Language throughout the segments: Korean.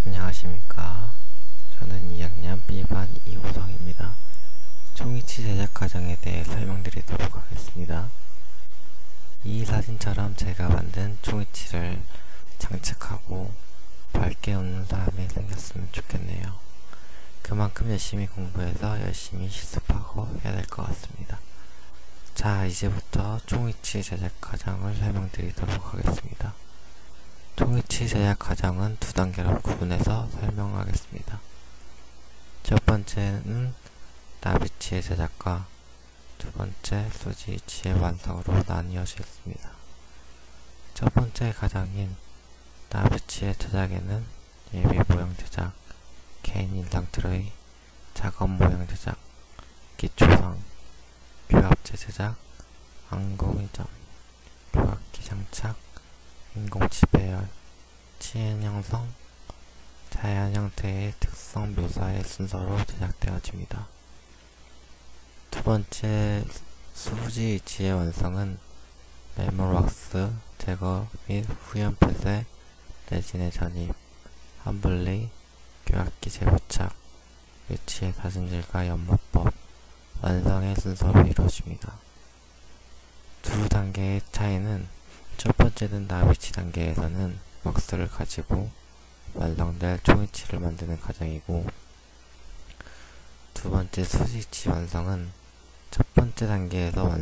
안녕하십니까. 저는 2학년 B반 이호성입니다. 종이치 제작 과정에 대해 설명드리도록 하겠습니다. 이 사진처럼 제가 만든 종이치를 장착하고 밝게 웃는 사람이 생겼으면 좋겠네요. 그만큼 열심히 공부해서 열심히 실습하고 해야 될 것 같습니다. 자, 이제부터 종이치 제작 과정을 설명드리도록 하겠습니다. 종이치 제작 과정은 두 단계로 구분해서 설명하겠습니다. 첫 번째는 나비치의 제작과 두 번째 소지치의 완성으로 나뉘어지겠습니다. 첫 번째 과정인 나비치의 제작에는 예비 모형 제작, 개인 인상 트레이, 작업 모형 제작, 기초상, 교합제 제작, 항공이점, 교합기 장착, 인공치 배열, 치엔 형성, 자연 형태의 특성 묘사의 순서로 제작되어집니다. 두 번째 수지 위치의 완성은 메모왁스 제거 및 후연 폐쇄, 레진의 전입, 한블리, 교합기 재부착, 위치의 사진질과 연모법, 완성의 순서로 이루어집니다. 두 단계의 차이는 첫 번째는 나비치 단계에서는 왁스를 가지고 완성될 종이치를 만드는 과정이고, 두 번째 수지치 완성은 첫 번째 단계에서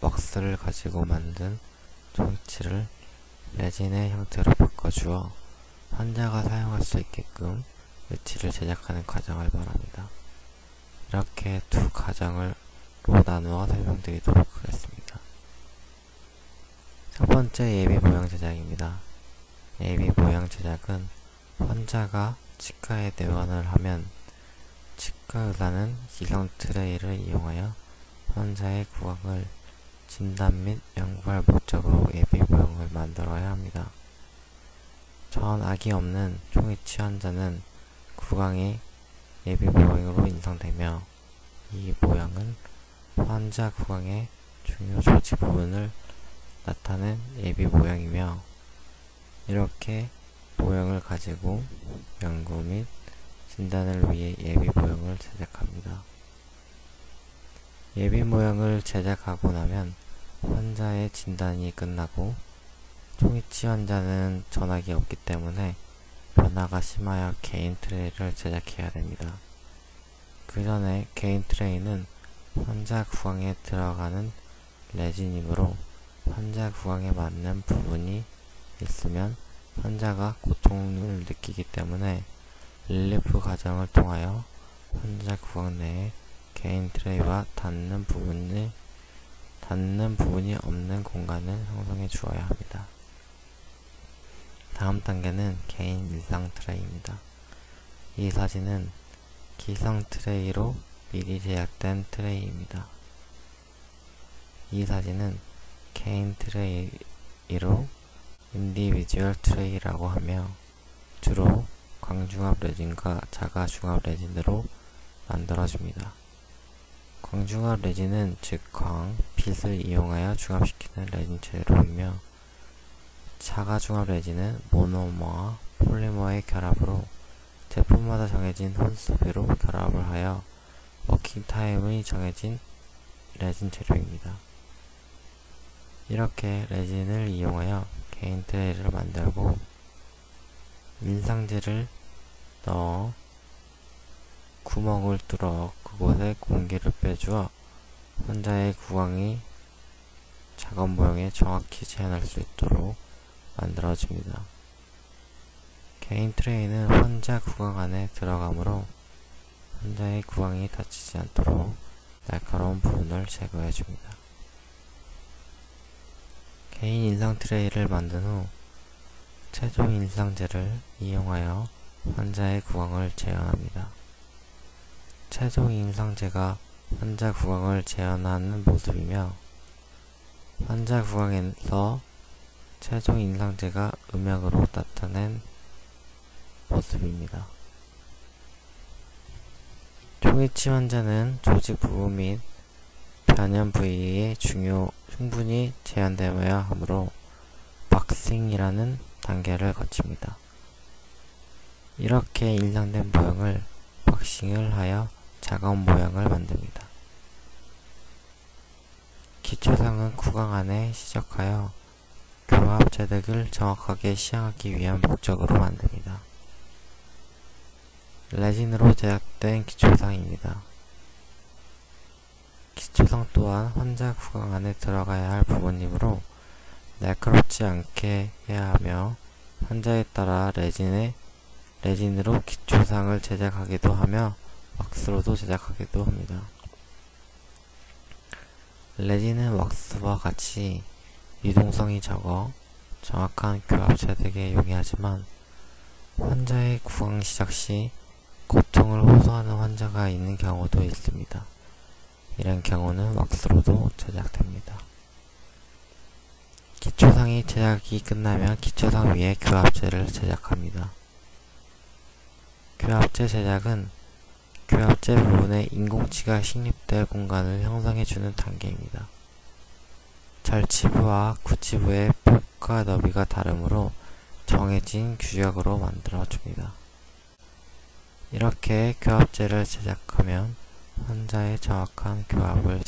왁스를 가지고 만든 종이치를 레진의 형태로 바꿔주어 환자가 사용할 수 있게끔 위치를 제작하는 과정을 말합니다. 이렇게 두 과정으로 나누어 설명드리도록 하겠습니다. 첫 번째 예비 모형 제작입니다. 예비 모형 제작은 환자가 치과에 내원을 하면 치과 의사는 기성 트레이를 이용하여 환자의 구강을 진단 및 연구할 목적으로 예비 모형을 만들어야 합니다. 전악이 없는 종이치 환자는 구강이 예비 모형으로 인상되며, 이 모형은 환자 구강의 중요 조직 부분을 나타낸 예비 모형이며, 이렇게 모형을 가지고 연구 및 진단을 위해 예비 모형을 제작합니다. 예비 모형을 제작하고 나면 환자의 진단이 끝나고, 종이치 환자는 전악이 없기 때문에 변화가 심하여 개인 트레이를 제작해야 됩니다. 그 전에 개인 트레이는 환자 구강에 들어가는 레진이므로 환자 구강에 맞는 부분이 있으면 환자가 고통을 느끼기 때문에 릴리프 과정을 통하여 환자 구강 내에 개인 트레이와 닿는 부분이 없는 공간을 형성해 주어야 합니다. 다음 단계는 개인 일상 트레이입니다. 이 사진은 기성 트레이로 미리 제작된 트레이입니다. 이 사진은 개인 트레이로 인디비주얼 트레이라고 하며, 주로 광중압 레진과 자가 중압 레진으로 만들어집니다. 광중압 레진은 즉 빛을 이용하여 중압시키는 레진 재료이며, 자가 중압 레진은 모노머와 폴리머의 결합으로 제품마다 정해진 혼수비로 결합을 하여 워킹 타임이 정해진 레진 재료입니다. 이렇게 레진을 이용하여 개인 트레이를 만들고 인상제를 넣어 구멍을 뚫어 그곳에 공기를 빼주어 환자의 구강이 작업 모형에 정확히 재현할 수 있도록 만들어집니다. 개인 트레이는 환자 구강 안에 들어가므로 환자의 구강이 다치지 않도록 날카로운 부분을 제거해줍니다. 개인 인상 트레이를 만든 후 최종 인상제를 이용하여 환자의 구강을 재현합니다. 최종 인상제가 환자 구강을 재현하는 모습이며, 환자 구강에서 최종 인상제가 음영으로 나타낸 모습입니다. 종이치 환자는 조직 부분 및 변형 부위에 충분히 제한되어야 하므로 박싱이라는 단계를 거칩니다. 이렇게 일량된 모형을 박싱을 하여 작은 모양을 만듭니다. 기초상은 구강 안에 시적하여 교합 제득을 정확하게 시향하기 위한 목적으로 만듭니다. 레진으로 제작된 기초상입니다. 기초상 또한 환자 구강 안에 들어가야 할 부분이므로 날카롭지 않게 해야 하며 환자에 따라 레진으로 기초상을 제작하기도 하며 왁스로도 제작하기도 합니다. 레진은 왁스와 같이 유동성이 적어 정확한 교합 제득에 용이하지만 환자의 구강 시작 시 고통을 호소하는 환자가 있는 경우도 있습니다. 이런 경우는 왁스로도 제작됩니다. 기초상이 제작이 끝나면 기초상 위에 교합제를 제작합니다. 교합제 제작은 교합제 부분에 인공치가 식립될 공간을 형성해주는 단계입니다. 절치부와 구치부의 폭과 너비가 다르므로 정해진 규격으로 만들어줍니다. 이렇게 교합제를 제작하면 환자의 정확한 교합을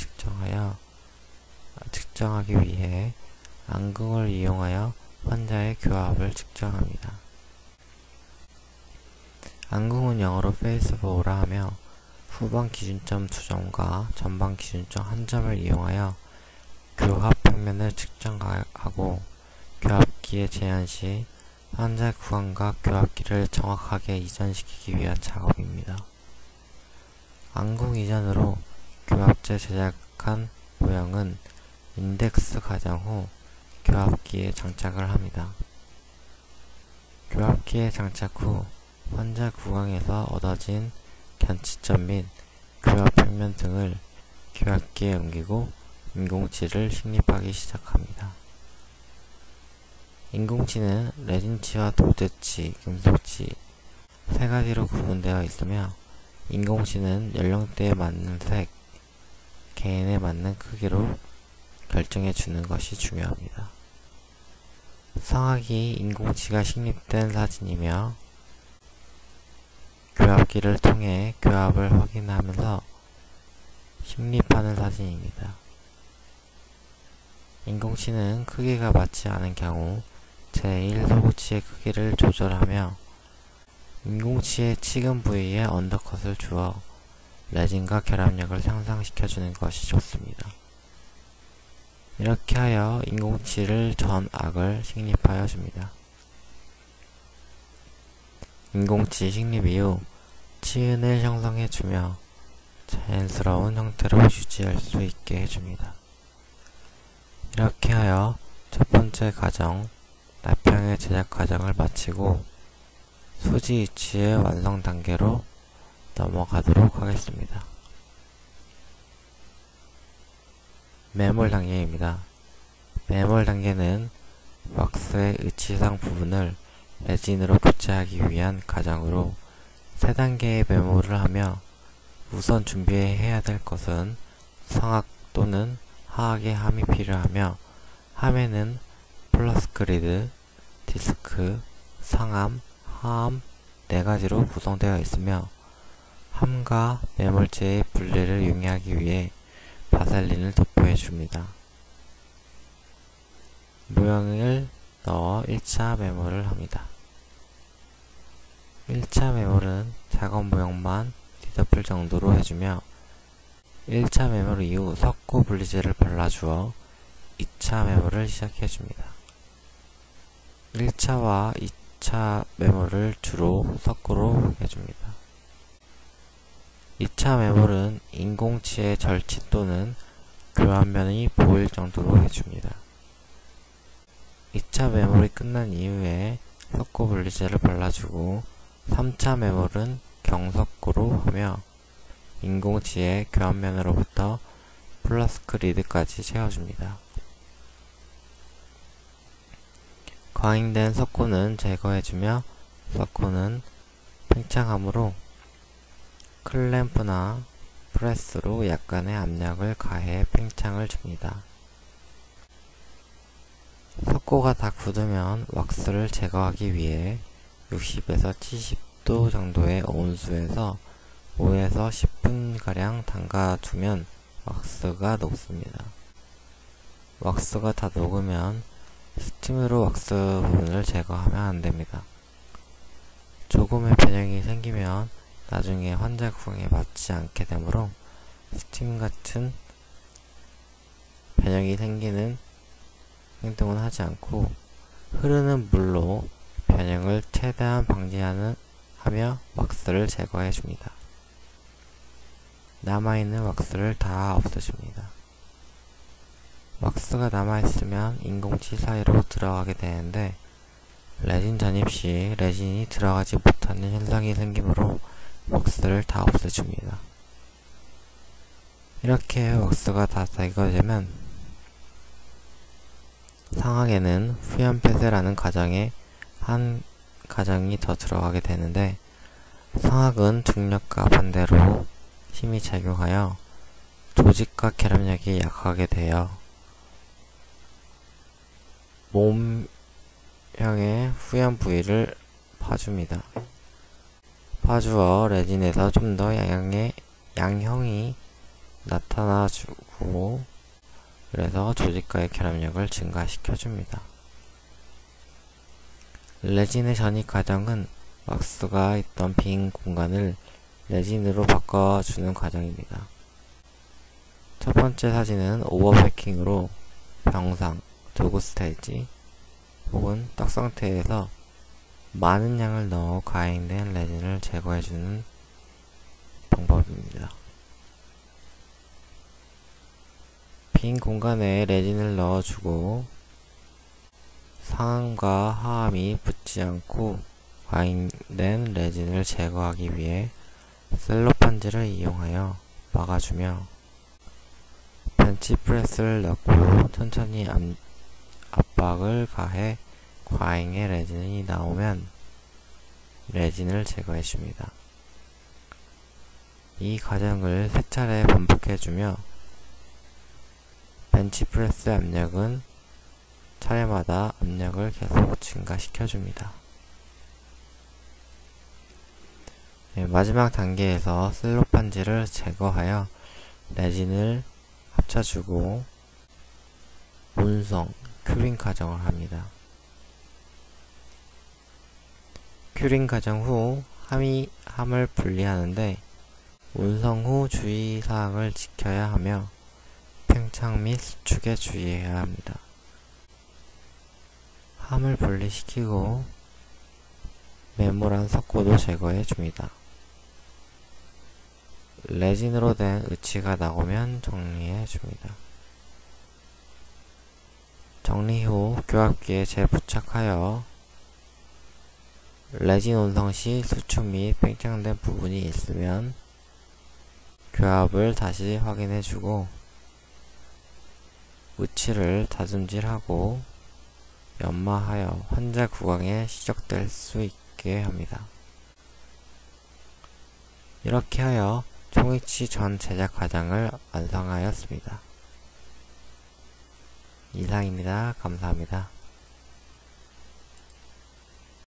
측정하기 위해 안궁을 이용하여 환자의 교합을 측정합니다. 안궁은 영어로 페이스보호라 하며 후방 기준점 2점과 전방 기준점 1점을 이용하여 교합 평면을 측정하고 교합기에 제한 시 환자 구강과 교합기를 정확하게 이전시키기 위한 작업입니다. 안궁 이전으로 교합제 제작한 모형은 인덱스 가장 후 교합기에 장착을 합니다. 교합기에 장착 후 환자 구강에서 얻어진 견치점 및 교합 평면 등을 교합기에 옮기고 인공치를 식립하기 시작합니다. 인공치는 레진치와 도제치, 금속치 세 가지로 구분되어 있으며 인공치는 연령대에 맞는 색, 개인에 맞는 크기로 결정해 주는 것이 중요합니다. 성악이 인공치가 식립된 사진이며 교합기를 통해 교합을 확인하면서 식립하는 사진입니다. 인공치는 크기가 맞지 않은 경우 제1 소구치의 크기를 조절하며 인공치의 치근 부위에 언더컷을 주어 레진과 결합력을 향상시켜주는 것이 좋습니다. 이렇게 하여 인공치를 전 악을 식립하여 줍니다. 인공치 식립 이후 치은을 형성해주며 자연스러운 형태로 유지할 수 있게 해줍니다. 이렇게 하여 첫 번째 과정, 납형의 제작 과정을 마치고 수지 위치의 완성 단계로 넘어가도록 하겠습니다. 매몰 단계입니다. 매몰 단계는 왁스의 의치상 부분을 레진으로 교체하기 위한 과정으로 3단계의 매몰을 하며 우선 준비해야 될 것은 성악 또는 하악의 함이 필요하며 함에는 플러스크리드, 디스크, 상함, 하함 4가지로 구성되어 있으며 함과 매몰체의 분리를 용이하기 위해 바셀린을 도포해 줍니다. 모형을 넣어 1차 매몰을 합니다. 1차 매몰은 작은 모형만 뒤덮을 정도로 해주며 1차 매몰 이후 석고 분리제를 발라주어 2차 매몰을 시작해줍니다. 1차와 2차 매몰을 주로 석고로 해줍니다. 2차 매몰은 인공치의 절치 또는 교합면이 보일 정도로 해줍니다. 2차 매몰이 끝난 이후에 석고 분리제를 발라주고 3차 매몰은 경석고로 하며 인공치의 교합면으로부터 플러스크리드까지 채워줍니다. 광잉된 석고는 제거해주며 석고는 팽창함으로 클램프나 프레스로 약간의 압력을 가해 팽창을 줍니다. 석고가 다 굳으면 왁스를 제거하기 위해 60에서 20도 정도의 온수에서 5에서 10분가량 담가두면 왁스가 녹습니다. 왁스가 다 녹으면 스팀으로 왁스 부분을 제거하면 안됩니다. 조금의 변형이 생기면 나중에 환자 구강에 맞지 않게 되므로 스팀 같은 변형이 생기는 행동은 하지 않고 흐르는 물로 변형을 최대한 방지하며 왁스를 제거해 줍니다. 남아있는 왁스를 다 없애줍니다. 왁스가 남아있으면 인공치 사이로 들어가게 되는데 레진 전입 시 레진이 들어가지 못하는 현상이 생기므로 왁스를 다 없애줍니다. 이렇게 왁스가 다 제거되면 상악에는 후연폐쇄라는 한 과정이 더 들어가게 되는데 상악은 중력과 반대로 힘이 작용하여 조직과 결합력이 약하게 되어 몸형의 후연 부위를 파줍니다. 파주어 레진에서 좀 더 양형이 나타나주고 그래서 조직과의 결합력을 증가시켜줍니다. 레진의 전입 과정은 왁스가 있던 빈 공간을 레진으로 바꿔주는 과정입니다. 첫 번째 사진은 오버패킹으로 병상, 도구 스테이지 혹은 떡 상태에서 많은 양을 넣어 과잉된 레진을 제거해주는 방법입니다. 빈 공간에 레진을 넣어주고 상함과 하함이 붙지 않고 과잉된 레진을 제거하기 위해 셀로판지를 이용하여 막아주며 벤치프레스를 넣고 천천히 압박을 가해 과잉의 레진이 나오면 레진을 제거해줍니다. 이 과정을 3차례 반복해주며 벤치프레스 압력은 차례마다 압력을 계속 증가시켜줍니다. 마지막 단계에서 셀로판지를 제거하여 레진을 합쳐주고 온성, 큐링 과정을 합니다. 큐링 과정 후 함을 분리하는데 온성 후 주의사항을 지켜야 하며 팽창 및 수축에 주의해야 합니다. 함을 분리시키고 메모란 석고도 제거해 줍니다. 레진으로 된 의치가 나오면 정리해 줍니다. 정리 후 교합기에 재부착하여 레진 온성 시 수축 및 팽창된 부분이 있으면 교합을 다시 확인해 주고 의치를 다듬질하고 연마하여 환자 구강에 시적될 수 있게 합니다. 이렇게 하여 총위치 전 제작 과정을 완성하였습니다. 이상입니다. 감사합니다.